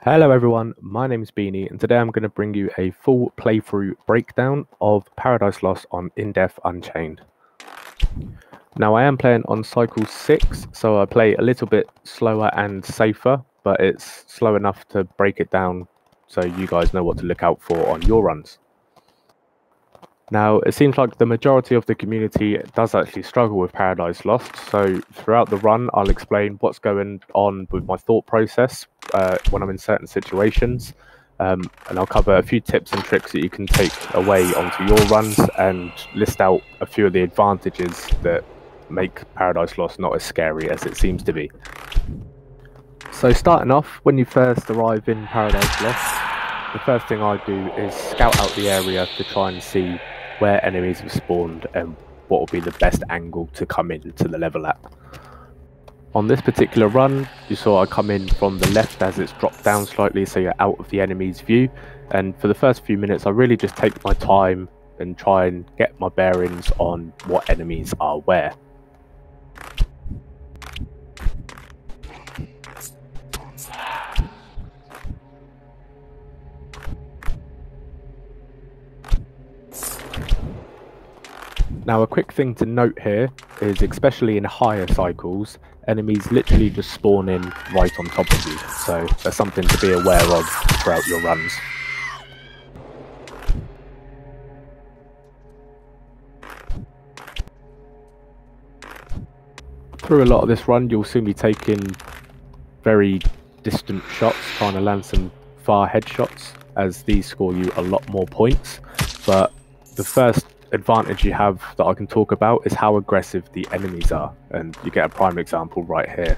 Hello everyone, my name is Beanie and today I'm going to bring you a full playthrough breakdown of Paradise Lost on in-depth Unchained. Now I am playing on cycle 6, so I play a little bit slower and safer, but it's slow enough to break it down so you guys know what to look out for on your runs. Now, it seems like the majority of the community does actually struggle with Paradise Lost, so throughout the run I'll explain what's going on with my thought process when I'm in certain situations, and I'll cover a few tips and tricks that you can take away onto your runs and list out a few of the advantages that make Paradise Lost not as scary as it seems to be. So starting off, when you first arrive in Paradise Lost, the first thing I do is scout out the area to try and see where enemies have spawned and what will be the best angle to come into the level at. On this particular run, you saw I come in from the left as it's dropped down slightly so you're out of the enemy's view, and for the first few minutes I really just take my time and try and get my bearings on what enemies are where. Now a quick thing to note here is, especially in higher cycles, enemies literally just spawn in right on top of you, so that's something to be aware of throughout your runs. Through a lot of this run you'll see me taking very distant shots, trying to land some far headshots, as these score you a lot more points, but the first advantage you have that I can talk about is how aggressive the enemies are, and you get a prime example right here.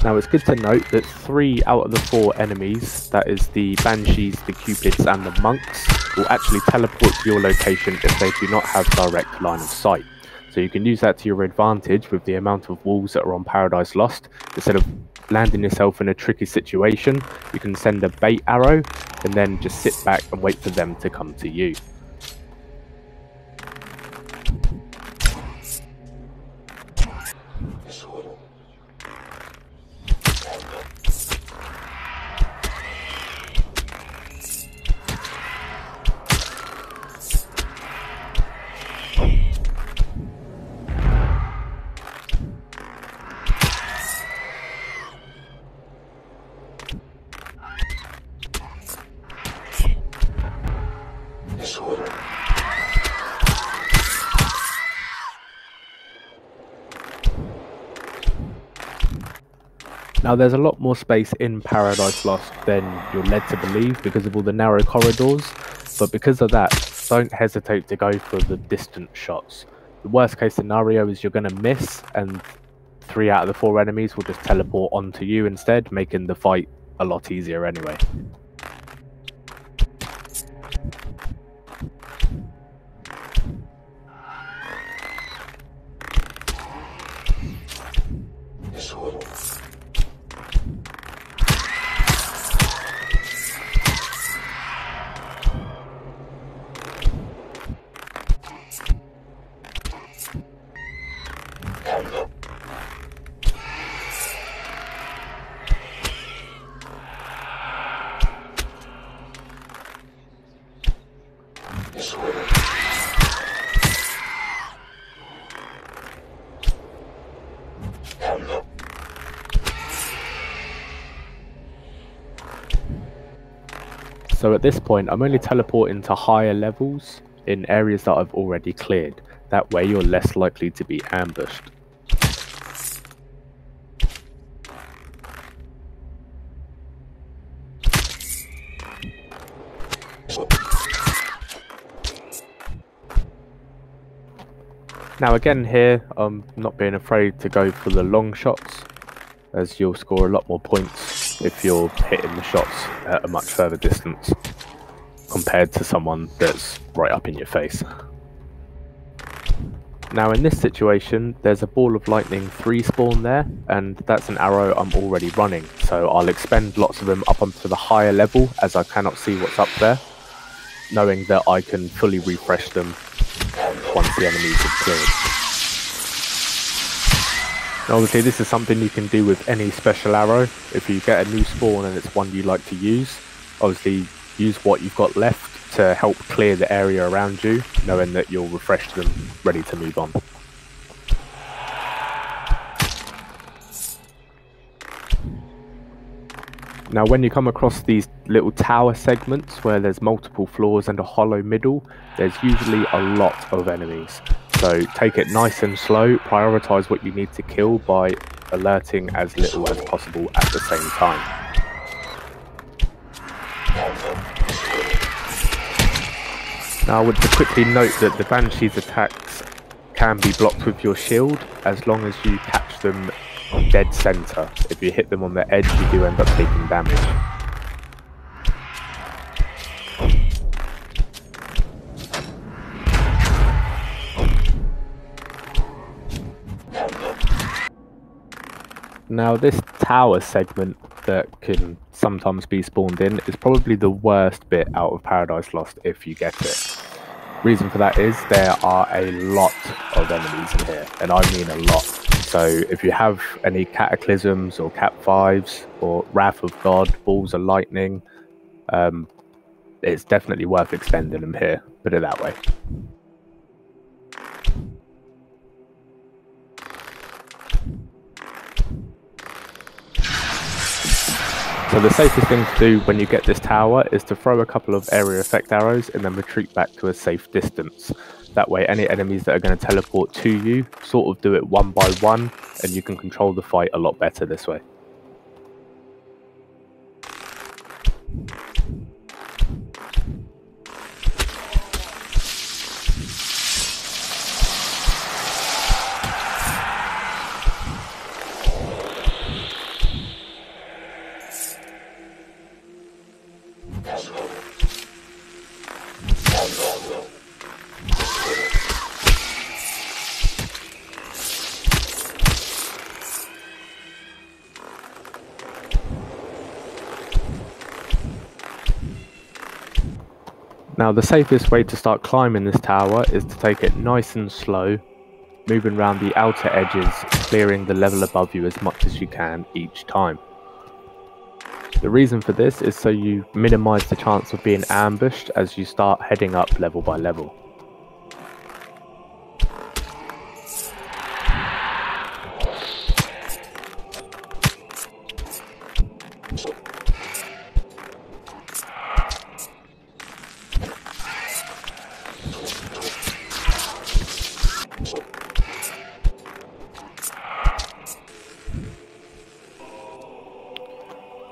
Now it's good to note that 3 out of the 4 enemies, that is the Banshees, the Cupids and the Monks, will actually teleport to your location if they do not have direct line of sight. So you can use that to your advantage with the amount of walls that are on Paradise Lost. Instead of landing yourself in a tricky situation, you can send a bait arrow and then just sit back and wait for them to come to you. Now there's a lot more space in Paradise Lost than you're led to believe because of all the narrow corridors, but because of that, don't hesitate to go for the distant shots. The worst case scenario is you're going to miss and 3 out of the 4 enemies will just teleport onto you instead, making the fight a lot easier anyway. So at this point I'm only teleporting to higher levels in areas that I've already cleared. That way you're less likely to be ambushed. Now again here, I'm not being afraid to go for the long shots, as you'll score a lot more points if you're hitting the shots at a much further distance compared to someone that's right up in your face. Now in this situation, there's a ball of lightning 3 spawn there, and that's an arrow I'm already running, so I'll expend lots of them up onto the higher level as I cannot see what's up there, knowing that I can fully refresh them once the enemies have cleared. Now, obviously this is something you can do with any special arrow. If you get a new spawn and it's one you like to use, obviously use what you've got left to help clear the area around you, knowing that you'll refresh them ready to move on. Now when you come across these little tower segments where there's multiple floors and a hollow middle, there's usually a lot of enemies. So take it nice and slow, prioritise what you need to kill by alerting as little as possible at the same time. Now I want to quickly note that the Banshee's attacks can be blocked with your shield as long as you catch them dead center. If you hit them on the edge, you do end up taking damage. Now this tower segment that can sometimes be spawned in is probably the worst bit out of Paradise Lost if you get it. Reason for that is there are a lot of enemies in here, and I mean a lot. So if you have any Cataclysms or Cat 5s or Wrath of God, Balls of Lightning, it's definitely worth expending them here, put it that way. So the safest thing to do when you get this tower is to throw a couple of area effect arrows and then retreat back to a safe distance. That way any enemies that are going to teleport to you sort of do it one by one, and you can control the fight a lot better this way. Now the safest way to start climbing this tower is to take it nice and slow, moving around the outer edges, clearing the level above you as much as you can each time. The reason for this is so you minimise the chance of being ambushed as you start heading up level by level.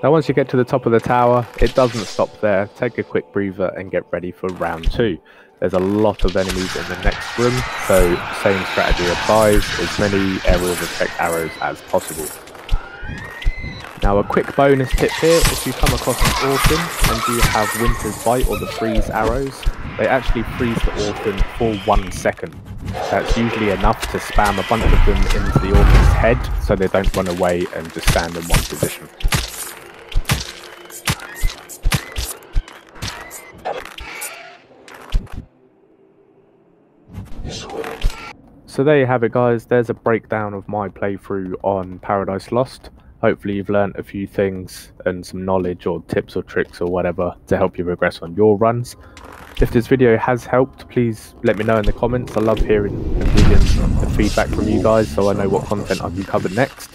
Now once you get to the top of the tower, it doesn't stop there. Take a quick breather and get ready for round 2. There's a lot of enemies in the next room, so same strategy applies, as many aerial effect arrows as possible. Now a quick bonus tip here, if you come across an orphan and you have Winter's Bite or the freeze arrows, they actually freeze the orphan for 1 second. That's usually enough to spam a bunch of them into the orphan's head so they don't run away and just stand in one position. So there you have it guys, there's a breakdown of my playthrough on Paradise Lost. Hopefully you've learnt a few things and some knowledge or tips or tricks or whatever to help you progress on your runs. If this video has helped, please let me know in the comments. I love hearing and reading the feedback from you guys so I know what content I can cover next.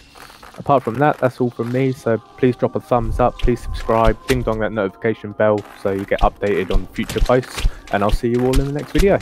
Apart from that, that's all from me, so please drop a thumbs up, please subscribe, ding dong that notification bell so you get updated on future posts, and I'll see you all in the next video.